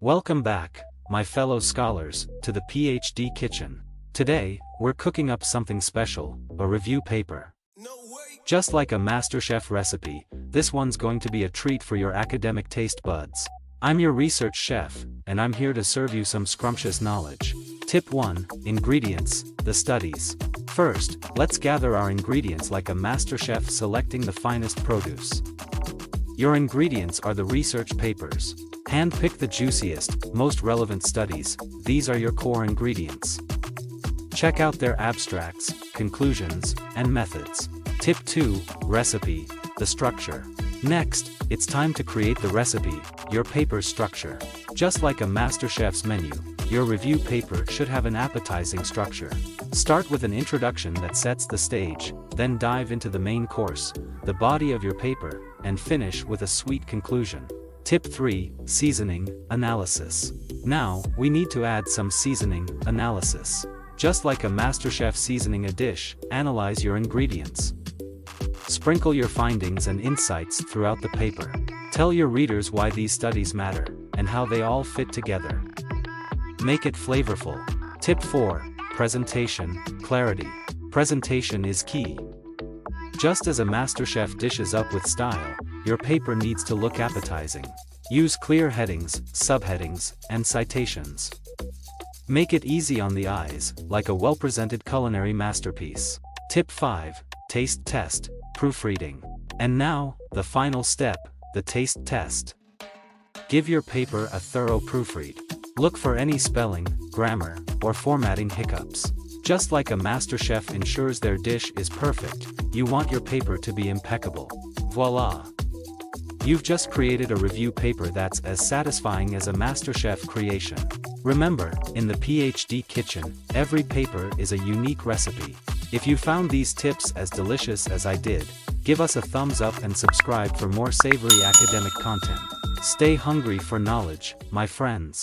Welcome back, my fellow scholars, to the PhD Kitchen. Today, we're cooking up something special, a review paper. Just like a MasterChef recipe, this one's going to be a treat for your academic taste buds. I'm your research chef, and I'm here to serve you some scrumptious knowledge. Tip 1. Ingredients, the studies. First, let's gather our ingredients like a MasterChef selecting the finest produce. Your ingredients are the research papers. Hand-pick the juiciest, most relevant studies. These are your core ingredients. Check out their abstracts, conclusions, and methods. Tip 2. Recipe, the structure. Next, it's time to create the recipe, your paper's structure. Just like a MasterChef's menu, your review paper should have an appetizing structure. Start with an introduction that sets the stage, then dive into the main course, the body of your paper, and finish with a sweet conclusion. Tip 3. Seasoning, analysis. Now, we need to add some seasoning, analysis. Just like a MasterChef seasoning a dish, analyze your ingredients. Sprinkle your findings and insights throughout the paper. Tell your readers why these studies matter, and how they all fit together. Make it flavorful. Tip 4. Presentation, clarity. Presentation is key. Just as a MasterChef dishes up with style, your paper needs to look appetizing. Use clear headings, subheadings, and citations. Make it easy on the eyes, like a well-presented culinary masterpiece. Tip 5. Taste test, proofreading. And now, the final step, the taste test. Give your paper a thorough proofread. Look for any spelling, grammar, or formatting hiccups. Just like a MasterChef ensures their dish is perfect, you want your paper to be impeccable. Voila! You've just created a review paper that's as satisfying as a MasterChef creation. Remember, in the PhD Kitchen, every paper is a unique recipe. If you found these tips as delicious as I did, give us a thumbs up and subscribe for more savory academic content. Stay hungry for knowledge, my friends.